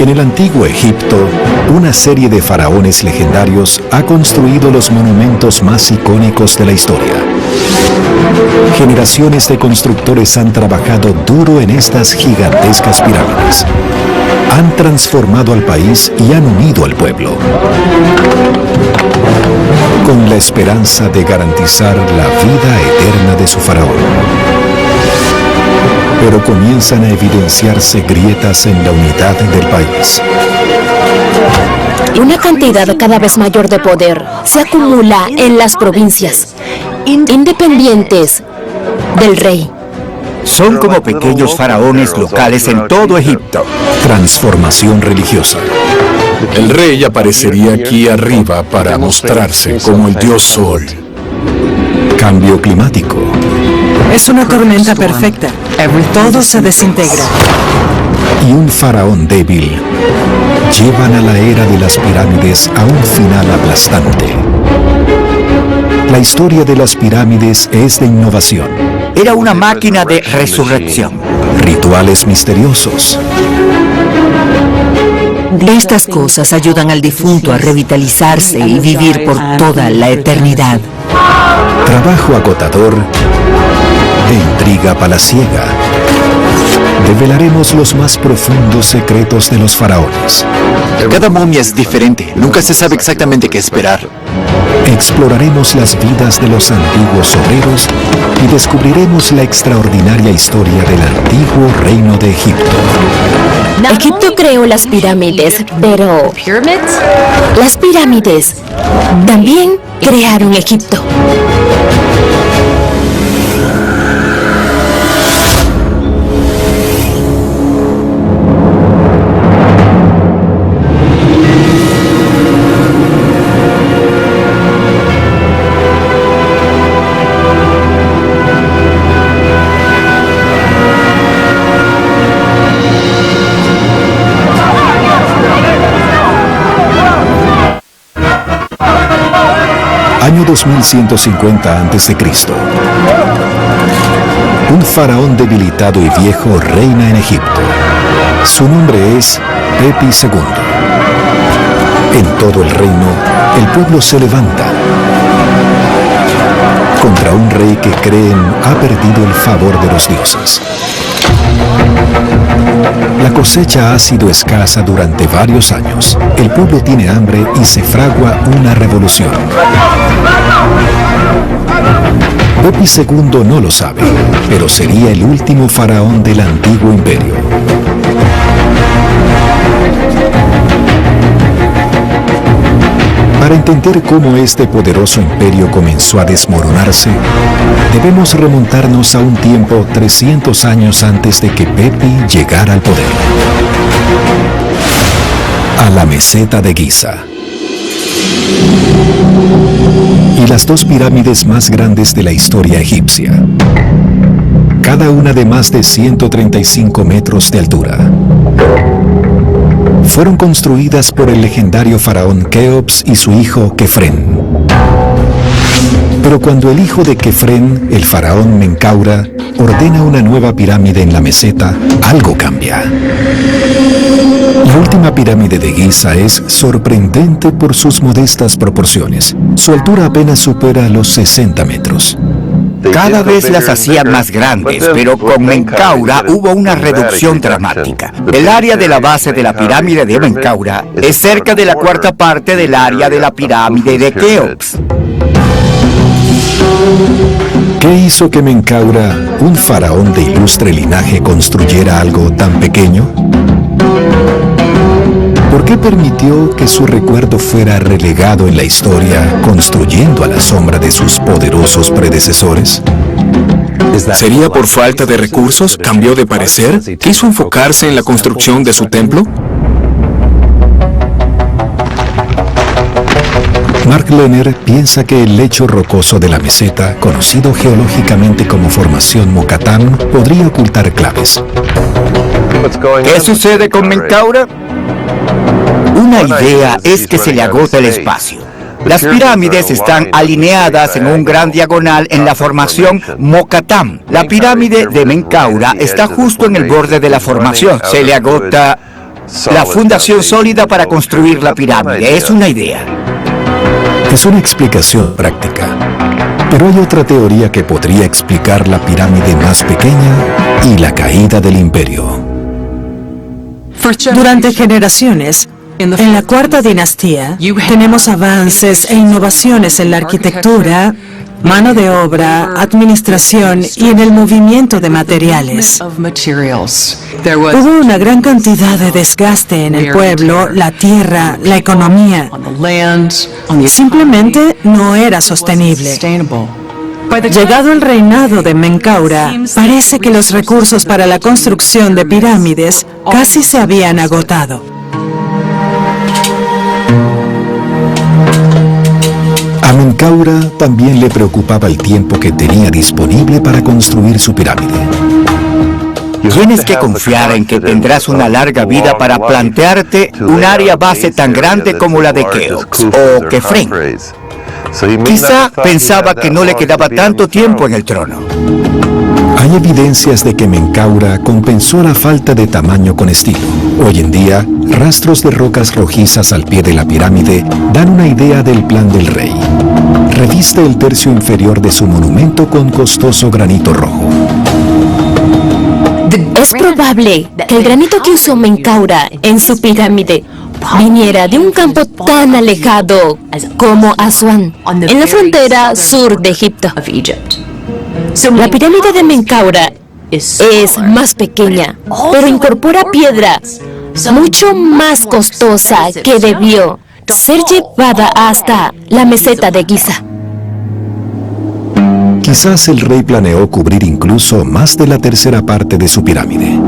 En el antiguo Egipto, una serie de faraones legendarios ha construido los monumentos más icónicos de la historia. Generaciones de constructores han trabajado duro en estas gigantescas pirámides. Han transformado al país y han unido al pueblo, con la esperanza de garantizar la vida eterna de su faraón. Pero comienzan a evidenciarse grietas en la unidad del país. Una cantidad cada vez mayor de poder se acumula en las provincias independientes del rey. Son como pequeños faraones locales en todo Egipto. Transformación religiosa. El rey aparecería aquí arriba para mostrarse como el dios Sol. Cambio climático. Es una tormenta perfecta. Todo se desintegra. Y un faraón débil llevan a la era de las pirámides a un final aplastante. La historia de las pirámides es de innovación. Era una máquina de resurrección. Rituales misteriosos. Estas cosas ayudan al difunto a revitalizarse y vivir por toda la eternidad. Trabajo agotador e intriga palaciega. Develaremos los más profundos secretos de los faraones. Cada momia es diferente. Nunca se sabe exactamente qué esperar. Exploraremos las vidas de los antiguos obreros y descubriremos la extraordinaria historia del antiguo reino de Egipto. Egipto creó las pirámides, pero las pirámides también crearon Egipto. Año 2150 a.C. Un faraón debilitado y viejo reina en Egipto. Su nombre es Pepi II. En todo el reino, el pueblo se levanta contra un rey que creen ha perdido el favor de los dioses. La cosecha ha sido escasa durante varios años. El pueblo tiene hambre y se fragua una revolución. Pepi II no lo sabe, pero sería el último faraón del antiguo imperio. Para entender cómo este poderoso imperio comenzó a desmoronarse, debemos remontarnos a un tiempo 300 años antes de que Pepi llegara al poder. A la meseta de Giza. Y las dos pirámides más grandes de la historia egipcia. Cada una de más de 135 metros de altura. Fueron construidas por el legendario faraón Keops y su hijo Kefren. Pero cuando el hijo de Kefren, el faraón Menkaura, ordena una nueva pirámide en la meseta, algo cambia. La última pirámide de Giza es sorprendente por sus modestas proporciones. Su altura apenas supera los 60 metros. Cada vez las hacían más grandes, pero con Menkaura hubo una reducción dramática. El área de la base de la pirámide de Menkaura es cerca de la cuarta parte del área de la pirámide de Keops. ¿Qué hizo que Menkaura, un faraón de ilustre linaje, construyera algo tan pequeño? ¿Por qué permitió que su recuerdo fuera relegado en la historia, construyendo a la sombra de sus poderosos predecesores? ¿Sería por falta de recursos? ¿Cambió de parecer? ¿Quiso enfocarse en la construcción de su templo? Mark Lehner piensa que el lecho rocoso de la meseta, conocido geológicamente como Formación Mokattam, podría ocultar claves. ¿Qué sucede con Menkaura? Una idea es que se le agota el espacio. Las pirámides están alineadas en un gran diagonal en la formación Mokattam. La pirámide de Menkaura está justo en el borde de la formación. Se le agota La fundación sólida para construir la pirámide es una idea. Es una explicación práctica, pero hay otra teoría que podría explicar la pirámide más pequeña y la caída del imperio. Durante generaciones, en la cuarta dinastía, tenemos avances e innovaciones en la arquitectura, mano de obra, administración y en el movimiento de materiales. Hubo una gran cantidad de desgaste en el pueblo, la tierra, la economía. Simplemente no era sostenible. Llegado el reinado de Menkaura, parece que los recursos para la construcción de pirámides casi se habían agotado. A Menkaura también le preocupaba el tiempo que tenía disponible para construir su pirámide. Tienes que confiar en que tendrás una larga vida para plantearte un área base tan grande como la de Keops o Kefren. Quizá pensaba que no le quedaba tanto tiempo en el trono. Hay evidencias de que Menkaura compensó la falta de tamaño con estilo. Hoy en día, rastros de rocas rojizas al pie de la pirámide dan una idea del plan del rey. Reviste el tercio inferior de su monumento con costoso granito rojo. Es probable que el granito que usó Menkaura en su pirámide viniera de un campo tan alejado como Asuán, en la frontera sur de Egipto. La pirámide de Menkaura es más pequeña, pero incorpora piedra mucho más costosa que debió ser llevada hasta la meseta de Giza. Quizás el rey planeó cubrir incluso más de la tercera parte de su pirámide.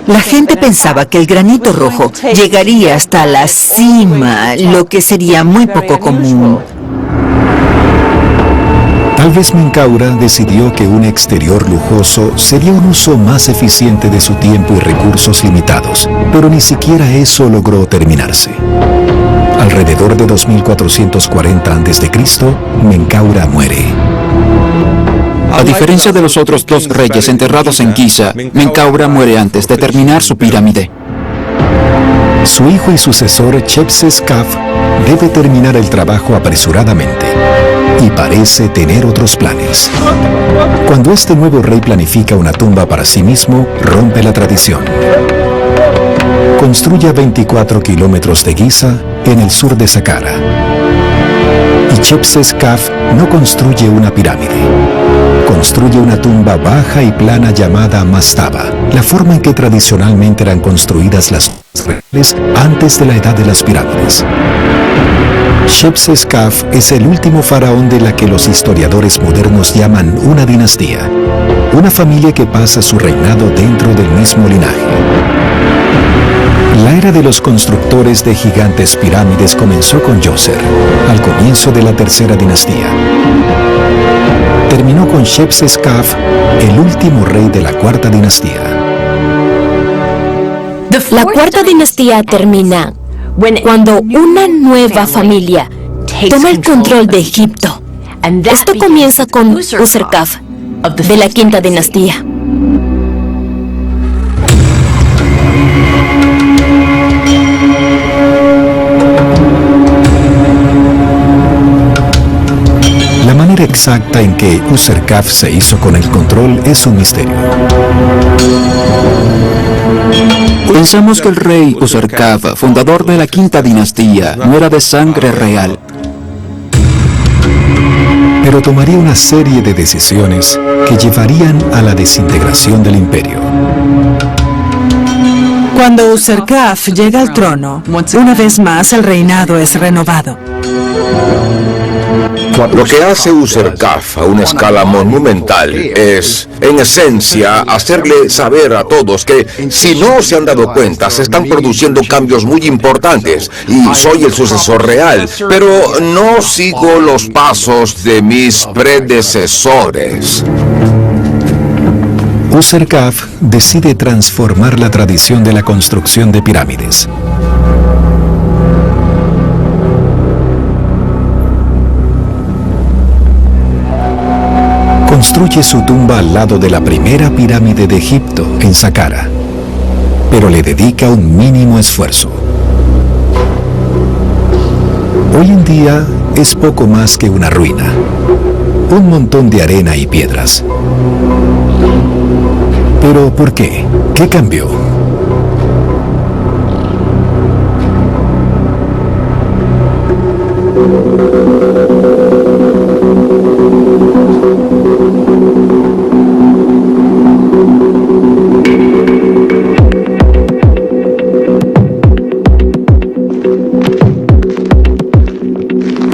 La gente pensaba que el granito rojo llegaría hasta la cima, lo que sería muy poco común. Tal vez Menkaura decidió que un exterior lujoso sería un uso más eficiente de su tiempo y recursos limitados, pero ni siquiera eso logró terminarse. Alrededor de 2440 a.C., Menkaura muere. A diferencia de los otros dos reyes enterrados en Giza, Menkaura muere antes de terminar su pirámide. Su hijo y sucesor, Chepses-Kaf, debe terminar el trabajo apresuradamente y parece tener otros planes. Cuando este nuevo rey planifica una tumba para sí mismo, rompe la tradición. Construye a 24 kilómetros de Giza, en el sur de Saqqara. Y Chepses-Kaf no construye una pirámide. Construye una tumba baja y plana llamada mastaba, la forma en que tradicionalmente eran construidas las reales antes de la edad de las pirámides. Chepses-Kaf es el último faraón de la que los historiadores modernos llaman una dinastía, una familia que pasa su reinado dentro del mismo linaje. La era de los constructores de gigantes pirámides comenzó con Djoser, al comienzo de la tercera dinastía. Terminó con Chepses-Kaf, el último rey de la cuarta dinastía. La cuarta dinastía termina cuando una nueva familia toma el control de Egipto. Esto comienza con Userkaf, de la quinta dinastía. La manera exacta en que Userkaf se hizo con el control es un misterio. Pensamos que el rey Userkaf, fundador de la quinta dinastía, no era de sangre real. Pero tomaría una serie de decisiones que llevarían a la desintegración del imperio. Cuando Userkaf llega al trono, una vez más el reinado es renovado. Lo que hace Userkaf a una escala monumental es, en esencia, hacerle saber a todos que, si no se han dado cuenta, se están produciendo cambios muy importantes y soy el sucesor real, pero no sigo los pasos de mis predecesores. Userkaf decide transformar la tradición de la construcción de pirámides. Construye su tumba al lado de la primera pirámide de Egipto, en Saqqara. pero le dedica un mínimo esfuerzo. Hoy en día es poco más que una ruina, un montón de arena y piedras. ¿Pero por qué? ¿Qué cambió?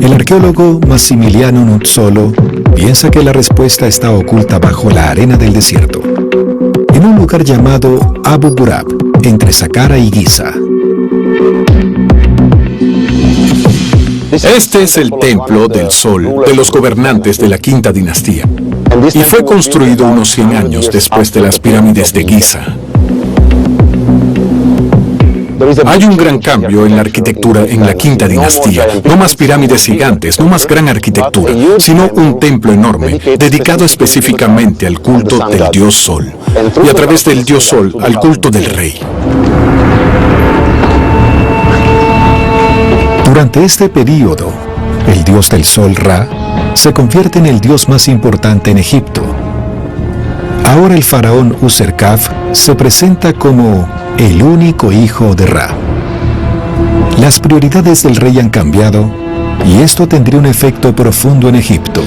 El arqueólogo Massimiliano Nuzzolo piensa que la respuesta está oculta bajo la arena del desierto, en un lugar llamado Abu Ghurab, entre Saqqara y Giza. Este es el templo del sol de los gobernantes de la quinta dinastía y fue construido unos 100 años después de las pirámides de Giza. Hay un gran cambio en la arquitectura en la quinta dinastía. No más pirámides gigantes, no más gran arquitectura, sino un templo enorme, dedicado específicamente al culto del dios Sol, y a través del dios Sol al culto del rey. Durante este período, el dios del sol Ra se convierte en el dios más importante en Egipto. Ahora el faraón Userkaf se presenta como el único hijo de Ra. Las prioridades del rey han cambiado y esto tendría un efecto profundo en Egipto.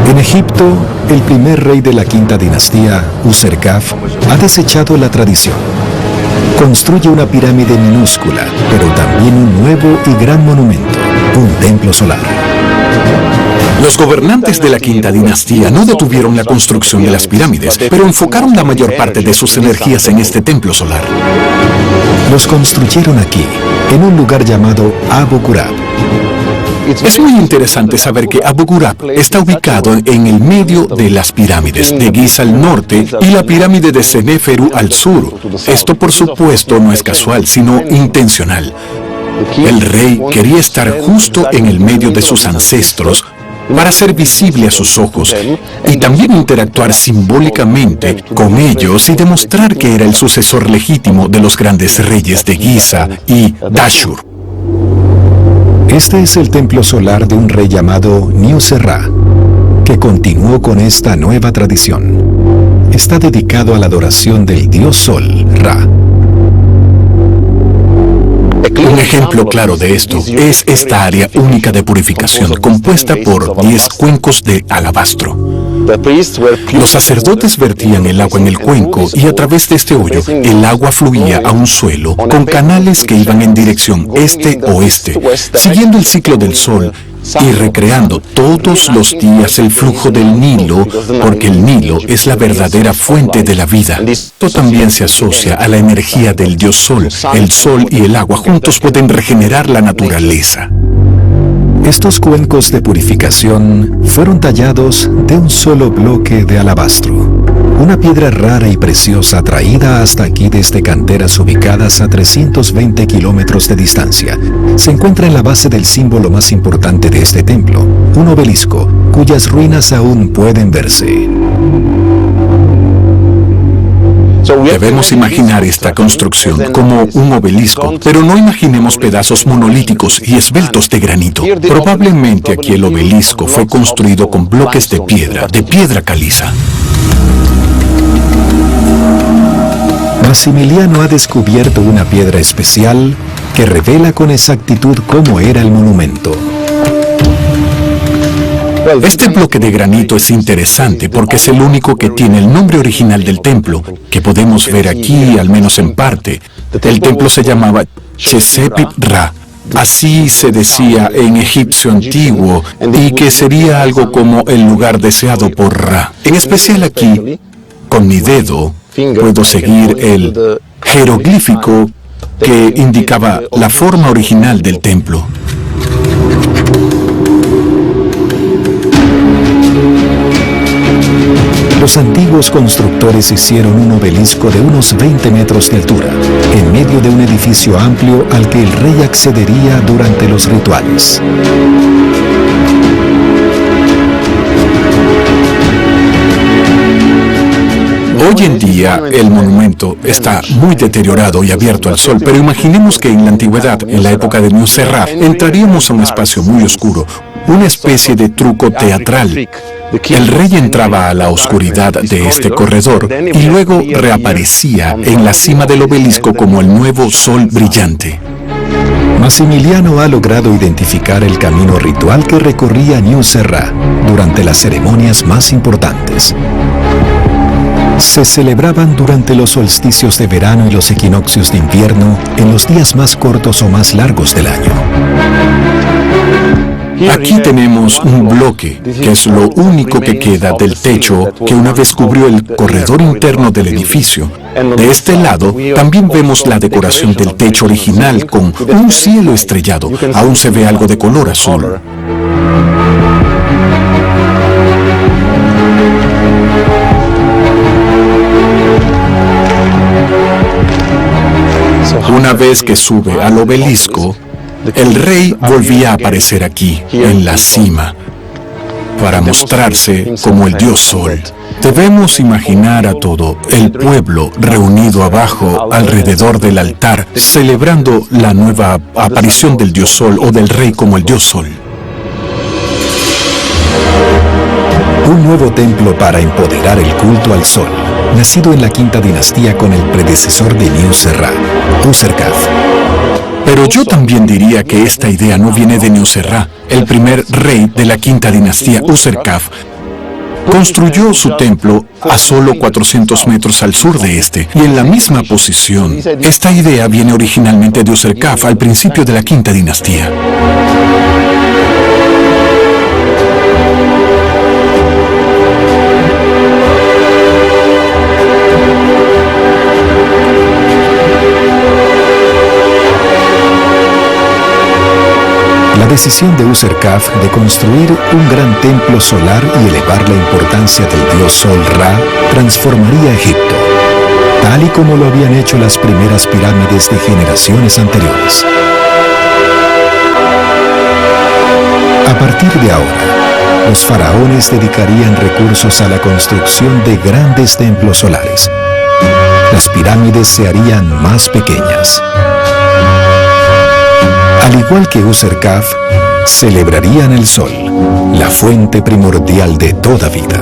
En Egipto, el primer rey de la quinta dinastía, Userkaf, ha desechado la tradición. Construye una pirámide minúscula, pero también un nuevo y gran monumento, un templo solar. Los gobernantes de la quinta dinastía no detuvieron la construcción de las pirámides, pero enfocaron la mayor parte de sus energías en este templo solar. Los construyeron aquí, en un lugar llamado Abu Ghurab. Es muy interesante saber que Abu Ghurab está ubicado en el medio de las pirámides de Giza al norte y la pirámide de Seneferu al sur. Esto, por supuesto, no es casual, sino intencional. El rey quería estar justo en el medio de sus ancestros para ser visible a sus ojos y también interactuar simbólicamente con ellos y demostrar que era el sucesor legítimo de los grandes reyes de Giza y Dashur. Este es el templo solar de un rey llamado Niuserra, que continuó con esta nueva tradición. Está dedicado a la adoración del dios Sol, Ra. Un ejemplo claro de esto es esta área única de purificación, compuesta por 10 cuencos de alabastro. Los sacerdotes vertían el agua en el cuenco y a través de este hoyo el agua fluía a un suelo con canales que iban en dirección este-oeste, siguiendo el ciclo del sol y recreando todos los días el flujo del Nilo, porque el Nilo es la verdadera fuente de la vida. Esto también se asocia a la energía del dios Sol. El sol y el agua juntos pueden regenerar la naturaleza. Estos cuencos de purificación fueron tallados de un solo bloque de alabastro, una piedra rara y preciosa traída hasta aquí desde canteras ubicadas a 320 kilómetros de distancia. Se encuentra en la base del símbolo más importante de este templo, un obelisco, cuyas ruinas aún pueden verse. Debemos imaginar esta construcción como un obelisco, pero no imaginemos pedazos monolíticos y esbeltos de granito. Probablemente aquí el obelisco fue construido con bloques de piedra caliza. Massimiliano ha descubierto una piedra especial que revela con exactitud cómo era el monumento. Este bloque de granito es interesante porque es el único que tiene el nombre original del templo, que podemos ver aquí, al menos en parte. El templo se llamaba Chesepit Ra. Así se decía en egipcio antiguo, y que sería algo como el lugar deseado por Ra. En especial aquí, con mi dedo, puedo seguir el jeroglífico que indicaba la forma original del templo. Los antiguos constructores hicieron un obelisco de unos 20 metros de altura, en medio de un edificio amplio al que el rey accedería durante los rituales. Hoy en día el monumento está muy deteriorado y abierto al sol, pero imaginemos que en la antigüedad, en la época de Nusserrat, entraríamos a un espacio muy oscuro, una especie de truco teatral. El rey entraba a la oscuridad de este corredor y luego reaparecía en la cima del obelisco como el nuevo sol brillante. Maximiliano ha logrado identificar el camino ritual que recorría Nusserrat durante las ceremonias más importantes. Se celebraban durante los solsticios de verano y los equinoccios de invierno en los días más cortos o más largos del año. Aquí tenemos un bloque, que es lo único que queda del techo que una vez cubrió el corredor interno del edificio. De este lado, también vemos la decoración del techo original con un cielo estrellado. Aún se ve algo de color azul. Una vez que sube al obelisco, el rey volvía a aparecer aquí, en la cima, para mostrarse como el dios sol. Debemos imaginar a todo el pueblo reunido abajo, alrededor del altar, celebrando la nueva aparición del dios sol o del rey como el dios sol. Un nuevo templo para empoderar el culto al sol, nacido en la quinta dinastía con el predecesor de Nusserrat, Userkaf. Pero yo también diría que esta idea no viene de Nusserrat. El primer rey de la quinta dinastía, Userkaf, construyó su templo a solo 400 metros al sur de este, y en la misma posición. Esta idea viene originalmente de Userkaf al principio de la quinta dinastía. La decisión de Userkaf de construir un gran templo solar y elevar la importancia del dios Sol Ra transformaría Egipto, tal y como lo habían hecho las primeras pirámides de generaciones anteriores. A partir de ahora, los faraones dedicarían recursos a la construcción de grandes templos solares. Las pirámides se harían más pequeñas. Al igual que Userkaf, celebrarían el sol, la fuente primordial de toda vida.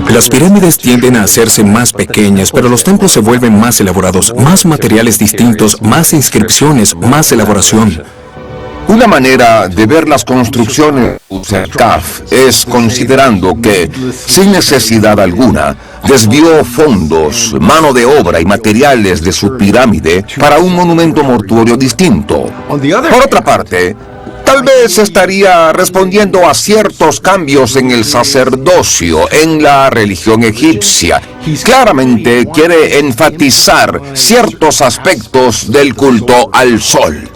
Las pirámides tienden a hacerse más pequeñas, pero los templos se vuelven más elaborados, más materiales distintos, más inscripciones, más elaboración. Una manera de ver las construcciones de Userkaf es considerando que, sin necesidad alguna, desvió fondos, mano de obra y materiales de su pirámide para un monumento mortuorio distinto. Por otra parte, tal vez estaría respondiendo a ciertos cambios en el sacerdocio, en la religión egipcia. Claramente quiere enfatizar ciertos aspectos del culto al sol.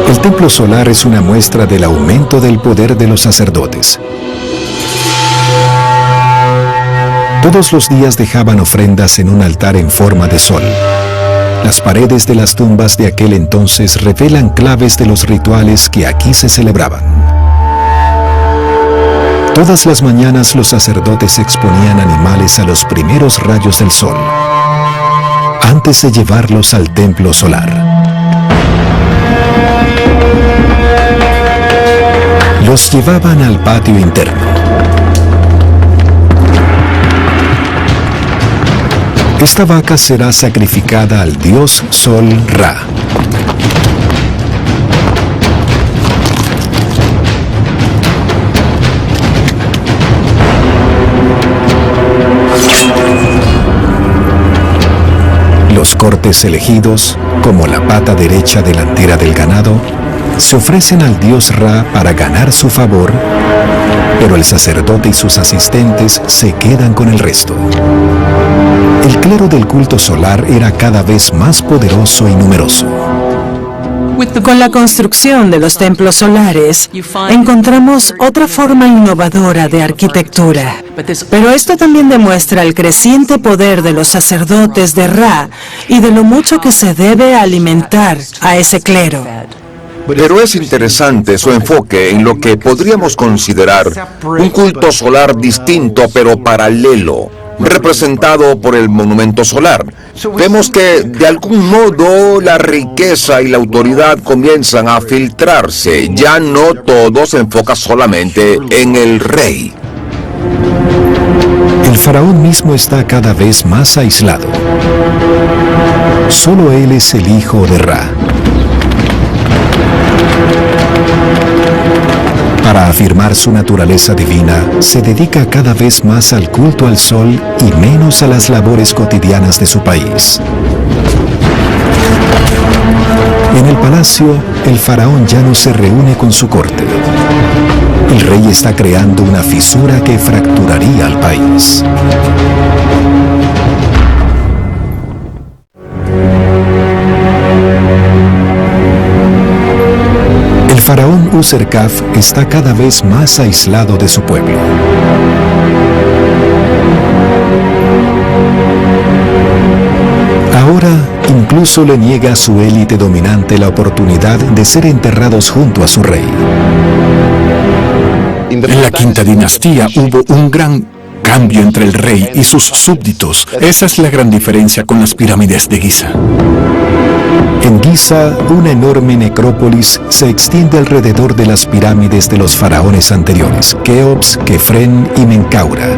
El templo solar es una muestra del aumento del poder de los sacerdotes. Todos los días dejaban ofrendas en un altar en forma de sol. Las paredes de las tumbas de aquel entonces revelan claves de los rituales que aquí se celebraban. Todas las mañanas los sacerdotes exponían animales a los primeros rayos del sol, antes de llevarlos al templo solar. Los llevaban al patio interno. Esta vaca será sacrificada al dios Sol Ra. Los cortes elegidos, como la pata derecha delantera del ganado, se ofrecen al dios Ra para ganar su favor, pero el sacerdote y sus asistentes se quedan con el resto. El clero del culto solar era cada vez más poderoso y numeroso. Con la construcción de los templos solares, encontramos otra forma innovadora de arquitectura. Pero esto también demuestra el creciente poder de los sacerdotes de Ra y de lo mucho que se debe alimentar a ese clero. Pero es interesante su enfoque en lo que podríamos considerar un culto solar distinto pero paralelo. representado por el monumento solar. Vemos que de algún modo la riqueza y la autoridad comienzan a filtrarse. Ya no todo se enfoca solamente en el rey. El faraón mismo está cada vez más aislado. Solo él es el hijo de Ra. Para afirmar su naturaleza divina, se dedica cada vez más al culto al sol y menos a las labores cotidianas de su país. En el palacio, el faraón ya no se reúne con su corte. El rey está creando una fisura que fracturaría al país. El faraón Userkaf está cada vez más aislado de su pueblo. Ahora, incluso le niega a su élite dominante la oportunidad de ser enterrados junto a su rey. En la quinta dinastía hubo un gran cambio entre el rey y sus súbditos. Esa es la gran diferencia con las pirámides de Giza. En Giza, una enorme necrópolis se extiende alrededor de las pirámides de los faraones anteriores, Keops, Kefren y Menkaura.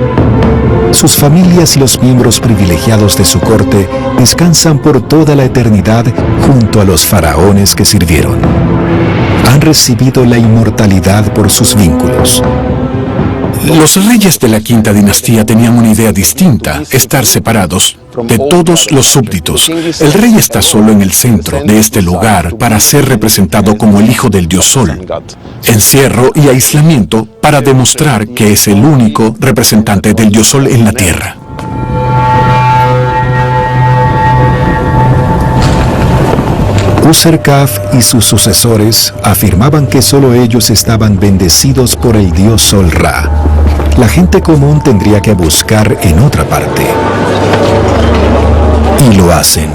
Sus familias y los miembros privilegiados de su corte descansan por toda la eternidad junto a los faraones que sirvieron. Han recibido la inmortalidad por sus vínculos. Los reyes de la quinta dinastía tenían una idea distinta, estar separados de todos los súbditos. El rey está solo en el centro de este lugar para ser representado como el hijo del dios Sol. Encierro y aislamiento para demostrar que es el único representante del dios Sol en la tierra. Userkaf y sus sucesores afirmaban que solo ellos estaban bendecidos por el dios Sol Ra. La gente común tendría que buscar en otra parte. Y lo hacen.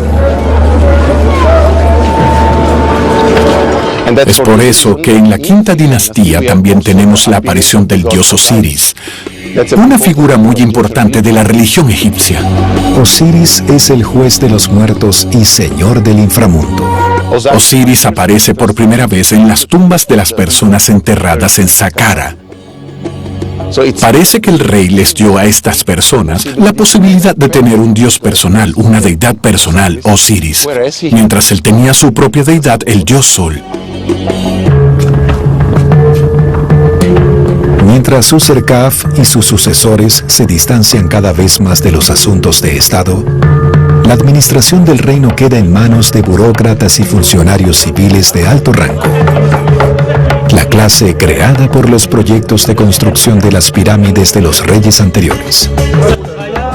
Es por eso que en la quinta dinastía también tenemos la aparición del dios Osiris, una figura muy importante de la religión egipcia. Osiris es el juez de los muertos y señor del inframundo. Osiris aparece por primera vez en las tumbas de las personas enterradas en Saqqara. Parece que el rey les dio a estas personas la posibilidad de tener un dios personal, una deidad personal, Osiris, mientras él tenía su propia deidad, el dios Sol. Mientras Userkaf y sus sucesores se distancian cada vez más de los asuntos de Estado, la administración del reino queda en manos de burócratas y funcionarios civiles de alto rango. La clase creada por los proyectos de construcción de las pirámides de los reyes anteriores.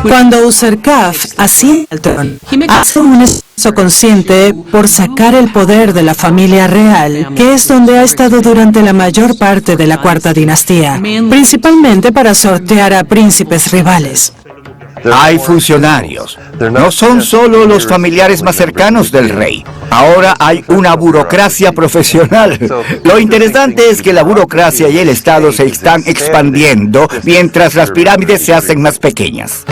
Cuando Userkaf asciende al trono, hace un esfuerzo consciente por sacar el poder de la familia real, que es donde ha estado durante la mayor parte de la cuarta dinastía, principalmente para sortear a príncipes rivales. Hay funcionarios. No son solo los familiares más cercanos del rey. Ahora hay una burocracia profesional. Lo interesante es que la burocracia y el Estado se están expandiendo mientras las pirámides se hacen más pequeñas.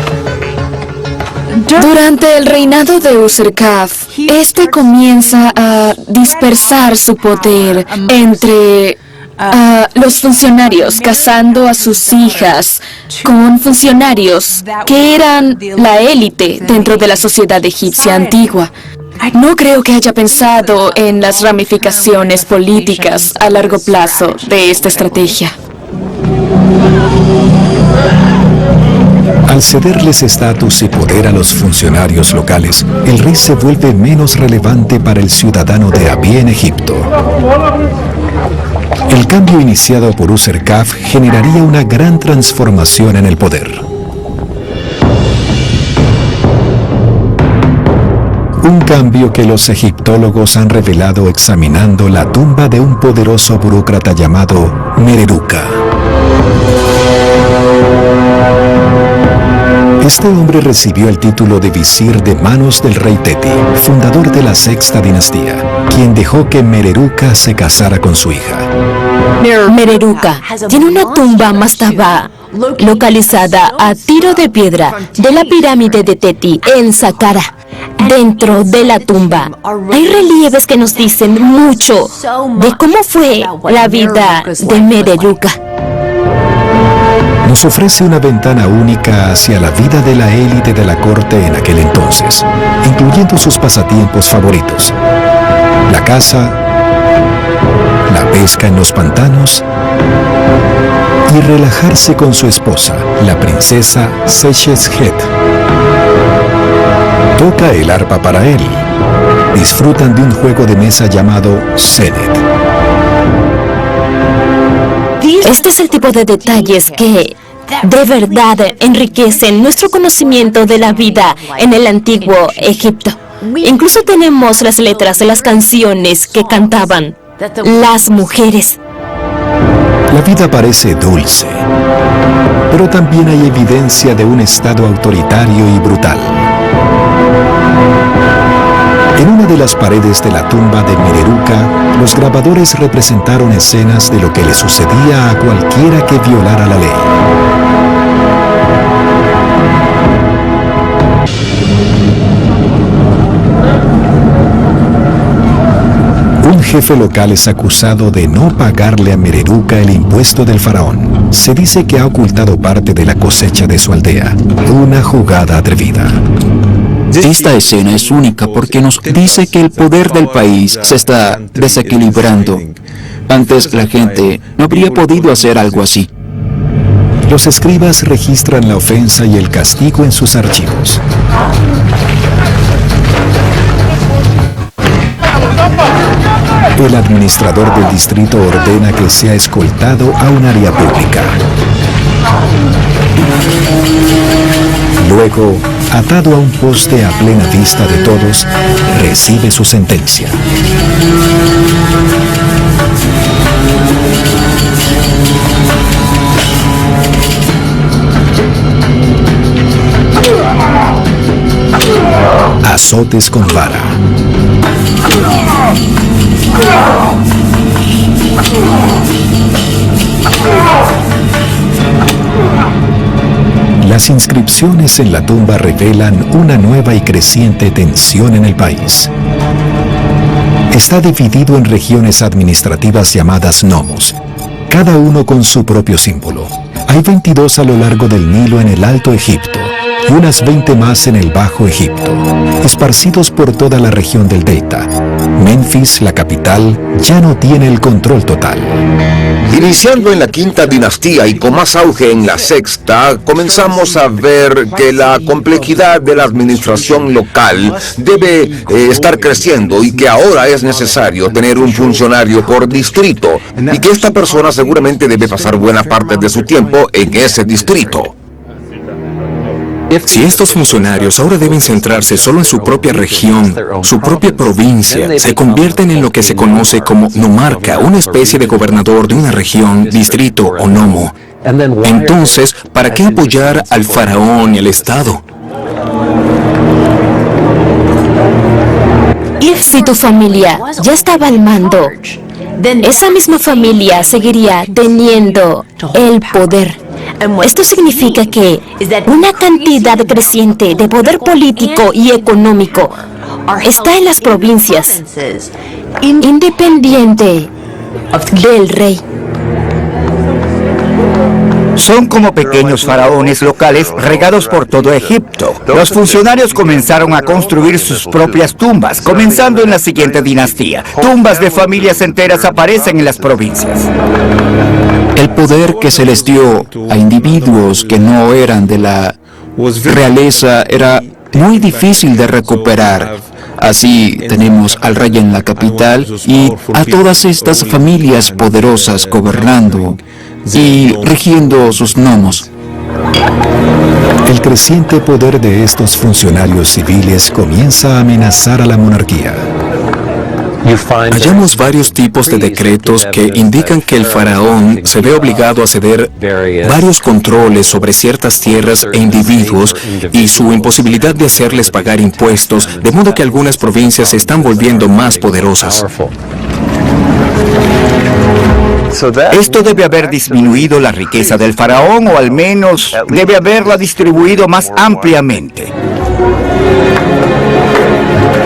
Durante el reinado de Userkaf, este comienza a dispersar su poder entre los funcionarios, casando a sus hijas con funcionarios que eran la élite dentro de la sociedad egipcia antigua. No creo que haya pensado en las ramificaciones políticas a largo plazo de esta estrategia. Al cederles estatus y poder a los funcionarios locales, el rey se vuelve menos relevante para el ciudadano de a pie en Egipto. El cambio iniciado por Userkaf generaría una gran transformación en el poder. Un cambio que los egiptólogos han revelado examinando la tumba de un poderoso burócrata llamado Mereruka. Este hombre recibió el título de visir de manos del rey Teti, fundador de la sexta dinastía, quien dejó que Mereruka se casara con su hija. Mereruka tiene una tumba mastaba localizada a tiro de piedra de la pirámide de Teti en Saqqara. Dentro de la tumba hay relieves que nos dicen mucho de cómo fue la vida de Mereruka. Nos ofrece una ventana única hacia la vida de la élite de la corte en aquel entonces, incluyendo sus pasatiempos favoritos: la caza, la pesca en los pantanos y relajarse con su esposa, la princesa Secheshet. Toca el arpa para él. Disfrutan de un juego de mesa llamado Senet. Este es el tipo de detalles que de verdad enriquecen nuestro conocimiento de la vida en el antiguo Egipto. Incluso tenemos las letras de las canciones que cantaban las mujeres. La vida parece dulce, pero también hay evidencia de un estado autoritario y brutal. En una de las paredes de la tumba de Mereruka, los grabadores representaron escenas de lo que le sucedía a cualquiera que violara la ley. Un jefe local es acusado de no pagarle a Mereruka el impuesto del faraón. Se dice que ha ocultado parte de la cosecha de su aldea. Una jugada atrevida. Esta escena es única porque nos dice que el poder del país se está desequilibrando. Antes la gente no habría podido hacer algo así. Los escribas registran la ofensa y el castigo en sus archivos. El administrador del distrito ordena que sea escoltado a un área pública. Luego, atado a un poste a plena vista de todos, recibe su sentencia. Azotes con vara. Las inscripciones en la tumba revelan una nueva y creciente tensión en el país. Está dividido en regiones administrativas llamadas nomos, cada uno con su propio símbolo. Hay 22 a lo largo del Nilo en el Alto Egipto y unas 20 más en el Bajo Egipto, esparcidos por toda la región del Delta. Menfis, la capital, ya no tiene el control total. Iniciando en la quinta dinastía y con más auge en la sexta, comenzamos a ver que la complejidad de la administración local debe estar creciendo y que ahora es necesario tener un funcionario por distrito y que esta persona seguramente debe pasar buena parte de su tiempo en ese distrito. Si estos funcionarios ahora deben centrarse solo en su propia región, su propia provincia, se convierten en lo que se conoce como nomarca, una especie de gobernador de una región, distrito o nomo. Entonces, ¿para qué apoyar al faraón y al Estado? Si tu familia ya estaba al mando, esa misma familia seguiría teniendo el poder. Esto significa que una cantidad creciente de poder político y económico está en las provincias, independiente del rey. Son como pequeños faraones locales regados por todo Egipto. Los funcionarios comenzaron a construir sus propias tumbas, comenzando en la siguiente dinastía. Tumbas de familias enteras aparecen en las provincias. El poder que se les dio a individuos que no eran de la realeza era muy difícil de recuperar. Así tenemos al rey en la capital y a todas estas familias poderosas gobernando y rigiendo sus nomos. El creciente poder de estos funcionarios civiles comienza a amenazar a la monarquía. Hallamos varios tipos de decretos que indican que el faraón se ve obligado a ceder varios controles sobre ciertas tierras e individuos y su imposibilidad de hacerles pagar impuestos, de modo que algunas provincias se están volviendo más poderosas. Esto debe haber disminuido la riqueza del faraón, o al menos debe haberla distribuido más ampliamente.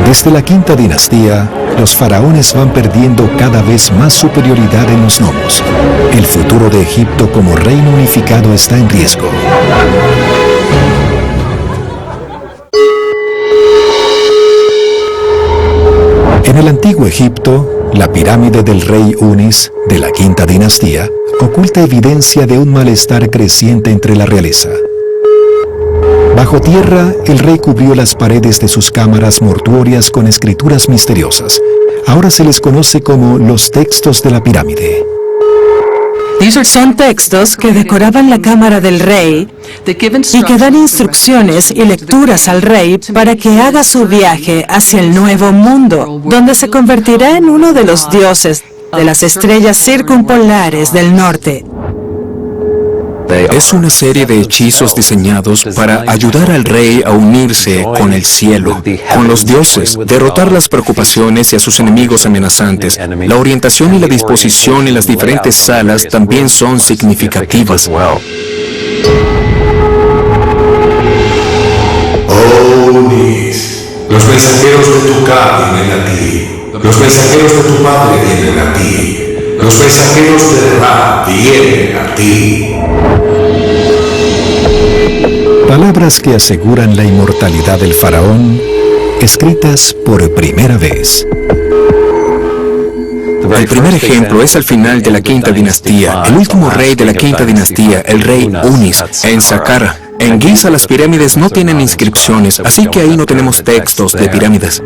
Desde la quinta dinastía, los faraones van perdiendo cada vez más superioridad en los nomos. El futuro de Egipto como reino unificado está en riesgo. En el antiguo Egipto, la pirámide del rey Unis, de la quinta dinastía, oculta evidencia de un malestar creciente entre la realeza. Bajo tierra, el rey cubrió las paredes de sus cámaras mortuorias con escrituras misteriosas. Ahora se les conoce como los textos de la pirámide. Son textos que decoraban la cámara del rey y que dan instrucciones y lecturas al rey para que haga su viaje hacia el nuevo mundo, donde se convertirá en uno de los dioses de las estrellas circumpolares del norte. Es una serie de hechizos diseñados para ayudar al rey a unirse con el cielo, con los dioses, derrotar las preocupaciones y a sus enemigos amenazantes. La orientación y la disposición en las diferentes salas también son significativas. Oh Unis, los mensajeros de tu Ka vienen a ti, los mensajeros de tu padre vienen a ti, los mensajeros de Ra vienen a ti. Palabras que aseguran la inmortalidad del faraón, escritas por primera vez. El primer ejemplo es al final de la quinta dinastía. El último rey de la quinta dinastía, el rey Unis, en Saqqara. En Giza las pirámides no tienen inscripciones, así que ahí no tenemos textos de pirámides.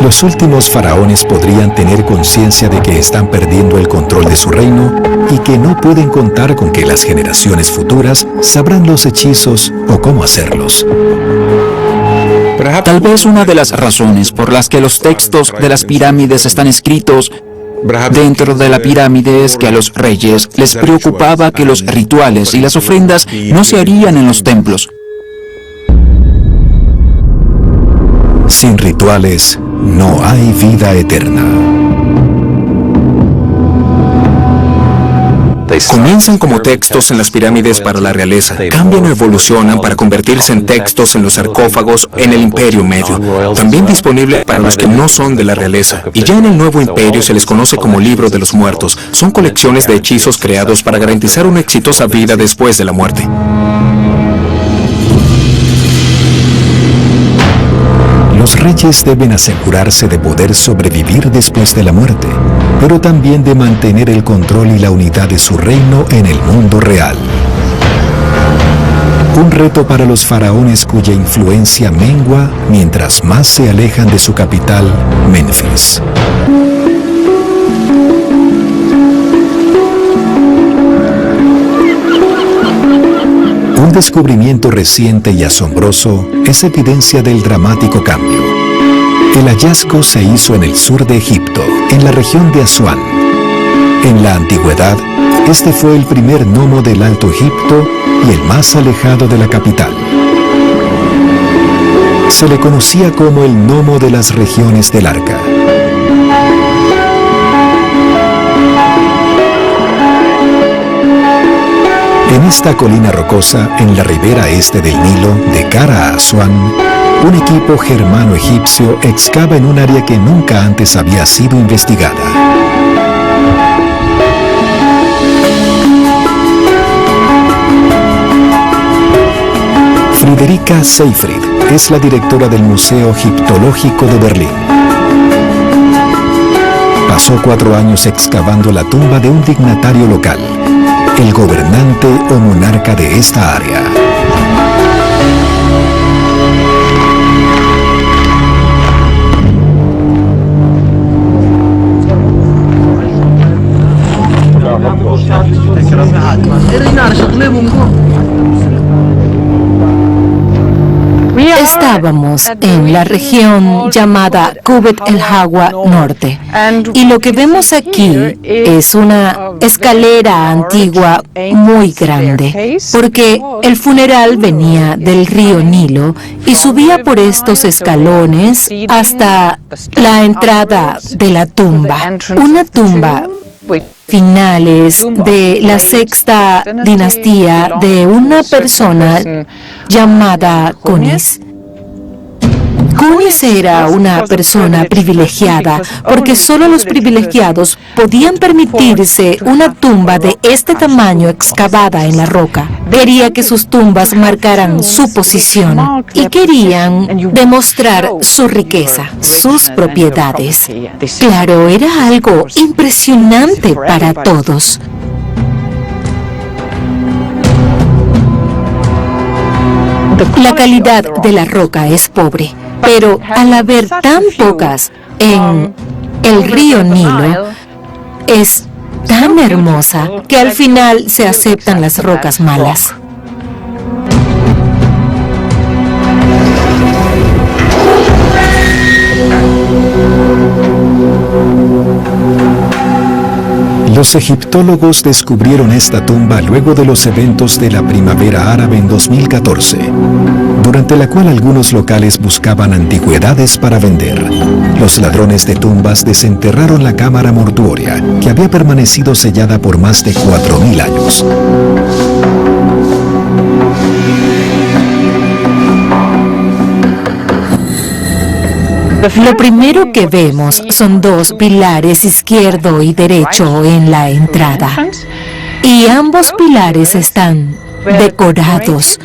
Los últimos faraones podrían tener conciencia de que están perdiendo el control de su reino y que no pueden contar con que las generaciones futuras sabrán los hechizos o cómo hacerlos. Tal vez una de las razones por las que los textos de las pirámides están escritos dentro de la pirámide es que a los reyes les preocupaba que los rituales y las ofrendas no se harían en los templos. Sin rituales, no hay vida eterna. Comienzan como textos en las pirámides para la realeza, cambian o evolucionan para convertirse en textos en los sarcófagos en el Imperio Medio, también disponible para los que no son de la realeza, y ya en el nuevo imperio se les conoce como Libro de los Muertos. Son colecciones de hechizos creados para garantizar una exitosa vida después de la muerte. Los reyes deben asegurarse de poder sobrevivir después de la muerte, pero también de mantener el control y la unidad de su reino en el mundo real. Un reto para los faraones cuya influencia mengua mientras más se alejan de su capital, Menfis. Un descubrimiento reciente y asombroso es evidencia del dramático cambio. El hallazgo se hizo en el sur de Egipto, en la región de Asuán. En la antigüedad, este fue el primer nomo del Alto Egipto y el más alejado de la capital. Se le conocía como el nomo de las regiones del Arca. En esta colina rocosa, en la ribera este del Nilo, de cara a Asuán, un equipo germano-egipcio excava en un área que nunca antes había sido investigada. Friederike Seyfried es la directora del Museo Egiptológico de Berlín. Pasó 4 años excavando la tumba de un dignatario local, el gobernante o monarca de esta área. Estábamos en la región llamada Kubet el Hawa Norte y lo que vemos aquí es una escalera antigua muy grande porque el funeral venía del río Nilo y subía por estos escalones hasta la entrada de la tumba. Una tumba finales de la sexta dinastía de una persona llamada Kunis. Kunis era una persona privilegiada porque solo los privilegiados podían permitirse una tumba de este tamaño excavada en la roca. Quería que sus tumbas marcaran su posición y querían demostrar su riqueza, sus propiedades. Claro, era algo impresionante para todos. La calidad de la roca es pobre, pero al haber tan pocas en el río Nilo, es tan hermosa que al final se aceptan las rocas malas. Los egiptólogos descubrieron esta tumba luego de los eventos de la Primavera Árabe en 2014, durante la cual algunos locales buscaban antigüedades para vender. Los ladrones de tumbas desenterraron la cámara mortuoria, que había permanecido sellada por más de 4.000 años. Lo primero que vemos son dos pilares izquierdo y derecho en la entrada, y ambos pilares están decorados.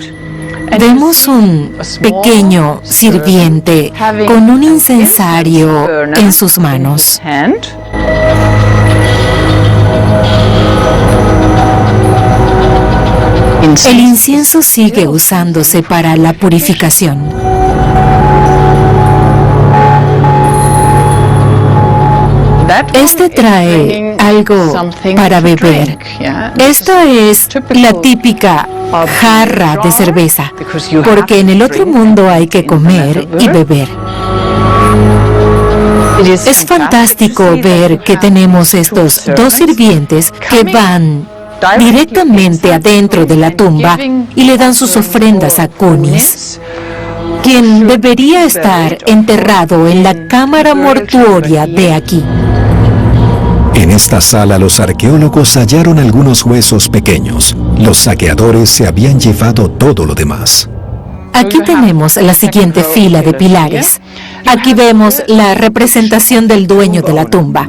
Vemos un pequeño sirviente con un incensario en sus manos. El incienso sigue usándose para la purificación. Este trae algo para beber. Esta es la típica jarra de cerveza, porque en el otro mundo hay que comer y beber. Es fantástico ver que tenemos estos dos sirvientes que van directamente adentro de la tumba y le dan sus ofrendas a Kunis, quien debería estar enterrado en la cámara mortuoria de aquí. En esta sala los arqueólogos hallaron algunos huesos pequeños. Los saqueadores se habían llevado todo lo demás. Aquí tenemos la siguiente fila de pilares. Aquí vemos la representación del dueño de la tumba.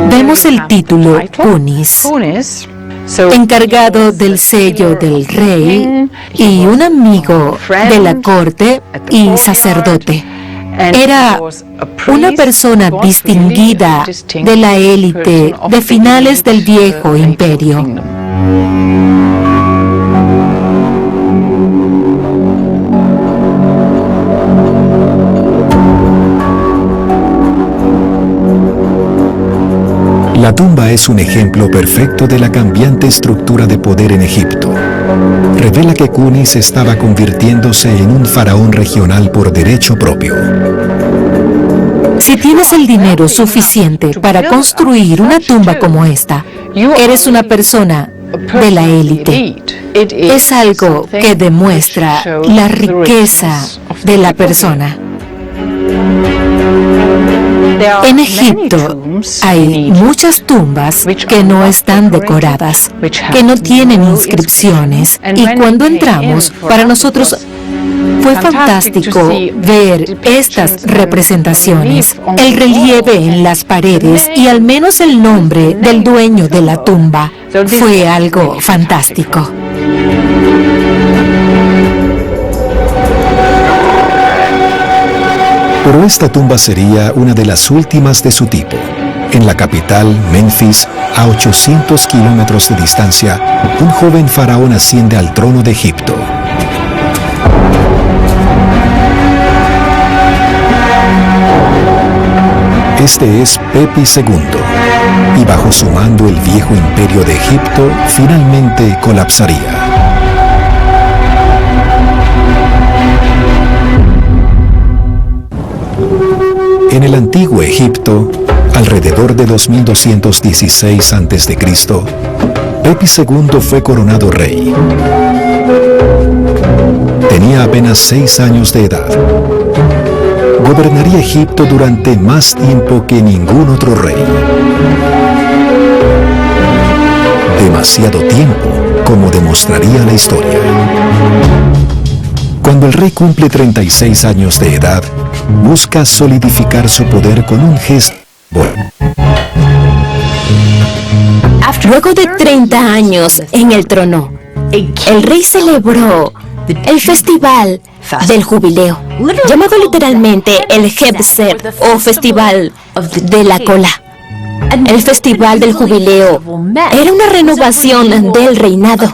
Vemos el título Kunis, encargado del sello del rey y un amigo de la corte y sacerdote. Era una persona distinguida de la élite de finales del Viejo Imperio. La tumba es un ejemplo perfecto de la cambiante estructura de poder en Egipto. Revela que Kunis estaba convirtiéndose en un faraón regional por derecho propio. Si tienes el dinero suficiente para construir una tumba como esta, eres una persona de la élite. Es algo que demuestra la riqueza de la persona. En Egipto hay muchas tumbas que no están decoradas, que no tienen inscripciones, y cuando entramos, para nosotros fue fantástico ver estas representaciones, el relieve en las paredes y al menos el nombre del dueño de la tumba. Fue algo fantástico. Pero esta tumba sería una de las últimas de su tipo. En la capital, Memphis, a 800 kilómetros de distancia, un joven faraón asciende al trono de Egipto. Este es Pepi II, y bajo su mando el viejo imperio de Egipto finalmente colapsaría. En el antiguo Egipto, alrededor de 2216 a.C., Pepi II fue coronado rey. Tenía apenas 6 años de edad. Gobernaría Egipto durante más tiempo que ningún otro rey. demasiado tiempo, como demostraría la historia. Cuando el rey cumple 36 años de edad, busca solidificar su poder con un gesto. Luego de 30 años en el trono, el rey celebró el festival del jubileo, llamado literalmente el Hebsed o Festival de la Cola. El festival del jubileo era una renovación del reinado.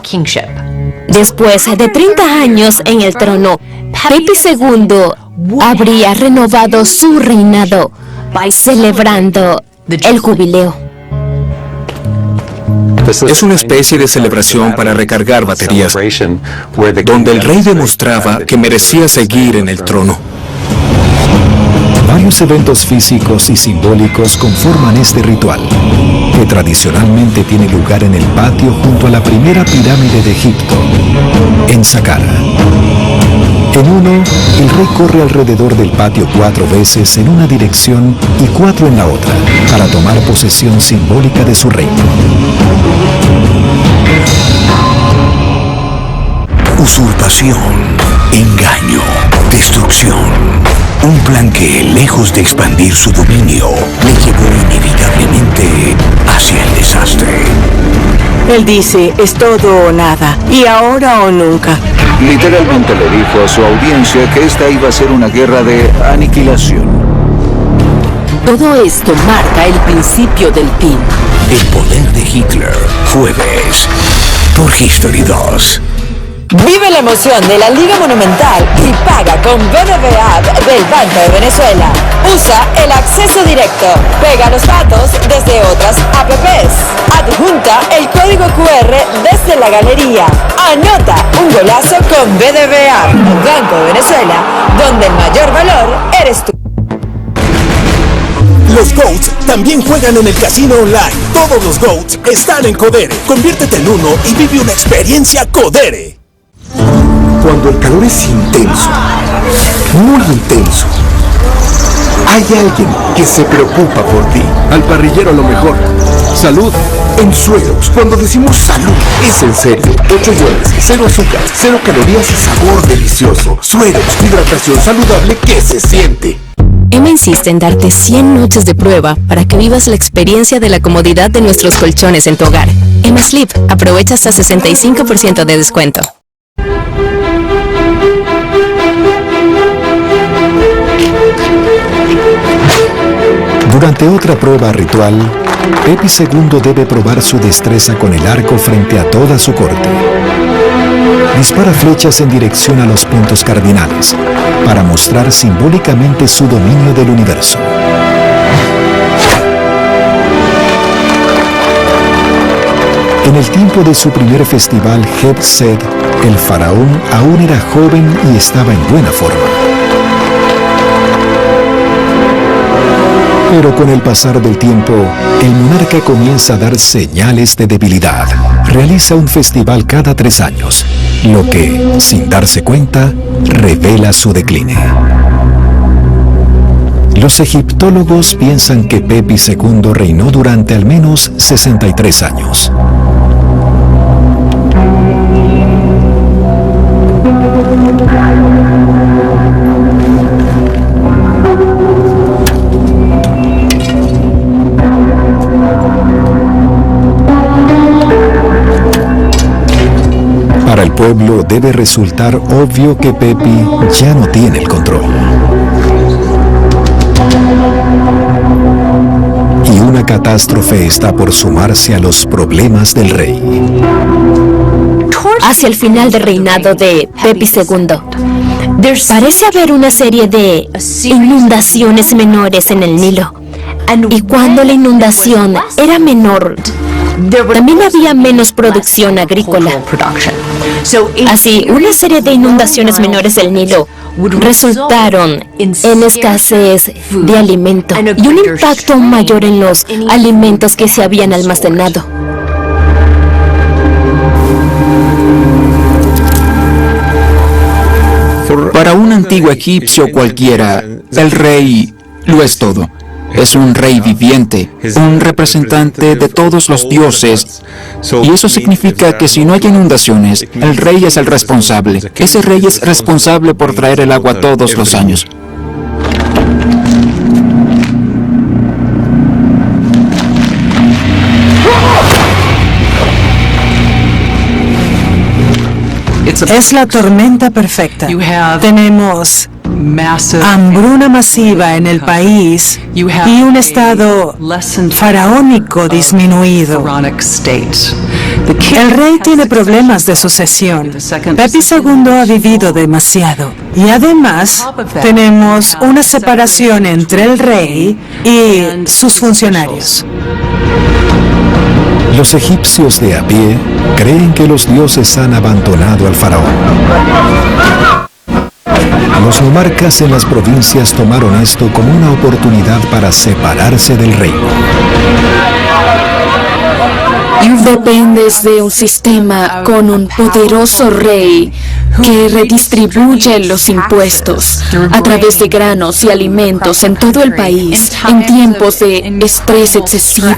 Después de 30 años en el trono, Pepi II habría renovado su reinado celebrando el jubileo. Es una especie de celebración para recargar baterías, donde el rey demostraba que merecía seguir en el trono. Varios eventos físicos y simbólicos conforman este ritual, que tradicionalmente tiene lugar en el patio junto a la primera pirámide de Egipto, en Saqqara. En uno, el rey corre alrededor del patio 4 veces en una dirección y 4 en la otra, para tomar posesión simbólica de su reino. Usurpación, engaño, destrucción. Un plan que, lejos de expandir su dominio, le llevó inevitablemente hacia el desastre. Él dice, es todo o nada, y ahora o nunca. Literalmente le dijo a su audiencia que esta iba a ser una guerra de aniquilación. Todo esto marca el principio del fin. El poder de Hitler, jueves, por History 2. Vive la emoción de la Liga Monumental y paga con BBVA del Banco de Venezuela. Usa el acceso directo. Pega los datos desde otras apps. Adjunta el código QR desde la galería. Anota un golazo con BBVA, el Banco de Venezuela, donde el mayor valor eres tú. Los GOATs también juegan en el casino online. Todos los GOATs están en Codere. Conviértete en uno y vive una experiencia Codere. Cuando el calor es intenso, muy intenso, hay alguien que se preocupa por ti. Al parrillero lo mejor. Salud. En Suerox, cuando decimos salud, es en serio. 8 iones, 0 azúcar, 0 calorías y sabor delicioso. Suerox, hidratación saludable que se siente. Emma insiste en darte 100 noches de prueba para que vivas la experiencia de la comodidad de nuestros colchones en tu hogar. Emma Sleep, aprovecha hasta 65% de descuento. Durante otra prueba ritual, Pepi II debe probar su destreza con el arco frente a toda su corte. Dispara flechas en dirección a los puntos cardinales, para mostrar simbólicamente su dominio del universo. En el tiempo de su primer festival Hebsed, el faraón aún era joven y estaba en buena forma. Pero con el pasar del tiempo, el monarca comienza a dar señales de debilidad. Realiza un festival cada 3 años, lo que, sin darse cuenta, revela su decline. Los egiptólogos piensan que Pepi II reinó durante al menos 63 años. Para el pueblo debe resultar obvio que Pepi ya no tiene el control. Y una catástrofe está por sumarse a los problemas del rey. Hacia el final del reinado de Pepi II, parece haber una serie de inundaciones menores en el Nilo. Y cuando la inundación era menor, también había menos producción agrícola. Así, una serie de inundaciones menores del Nilo resultaron en escasez de alimento y un impacto mayor en los alimentos que se habían almacenado. Para un antiguo egipcio cualquiera, el rey lo es todo. Es un rey viviente, un representante de todos los dioses. Y eso significa que si no hay inundaciones, el rey es el responsable. Ese rey es responsable por traer el agua todos los años. Es la tormenta perfecta. Tenemos hambruna masiva en el país y un estado faraónico disminuido. El rey tiene problemas de sucesión. Pepi II ha vivido demasiado. Y además tenemos una separación entre el rey y sus funcionarios. Los egipcios de a pie creen que los dioses han abandonado al faraón. Los nomarcas en las provincias tomaron esto como una oportunidad para separarse del reino. Dependes de un sistema con un poderoso rey que redistribuye los impuestos a través de granos y alimentos en todo el país en tiempos de estrés excesivo,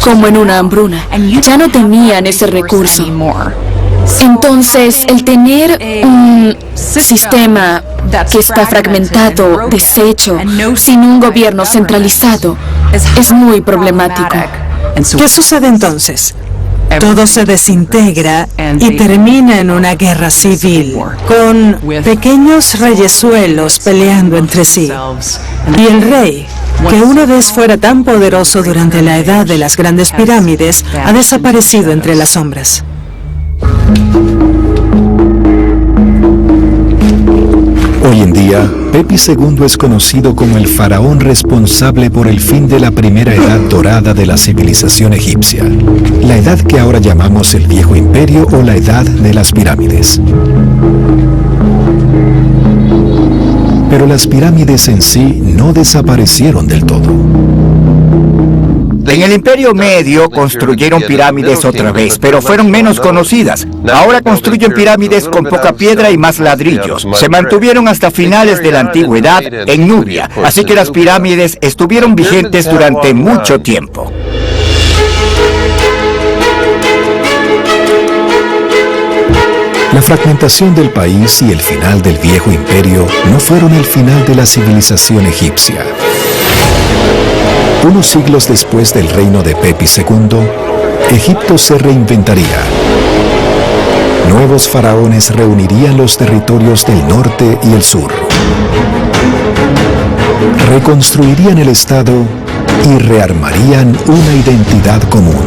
como en una hambruna. Ya no tenían ese recurso. Entonces, el tener un sistema que está fragmentado, deshecho, sin un gobierno centralizado, es muy problemático. ¿Qué sucede entonces? Todo se desintegra y termina en una guerra civil, con pequeños reyesuelos peleando entre sí. Y el rey, que una vez fuera tan poderoso durante la edad de las grandes pirámides, ha desaparecido entre las sombras. Hoy en día, Pepi II es conocido como el faraón responsable por el fin de la primera edad dorada de la civilización egipcia, la edad que ahora llamamos el Viejo Imperio o la Edad de las Pirámides. Pero las pirámides en sí no desaparecieron del todo. En el Imperio Medio construyeron pirámides otra vez, pero fueron menos conocidas. Ahora construyen pirámides con poca piedra y más ladrillos. Se mantuvieron hasta finales de la Antigüedad en Nubia, así que las pirámides estuvieron vigentes durante mucho tiempo. La fragmentación del país y el final del Viejo Imperio no fueron el final de la civilización egipcia. Unos siglos después del reino de Pepi II, Egipto se reinventaría. Nuevos faraones reunirían los territorios del norte y el sur. Reconstruirían el Estado y rearmarían una identidad común.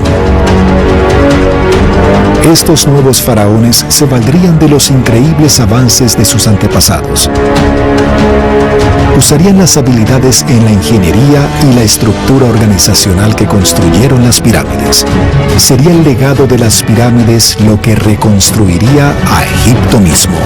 Estos nuevos faraones se valdrían de los increíbles avances de sus antepasados. Usarían las habilidades en la ingeniería y la estructura organizacional que construyeron las pirámides. Sería el legado de las pirámides lo que reconstruiría a Egipto mismo.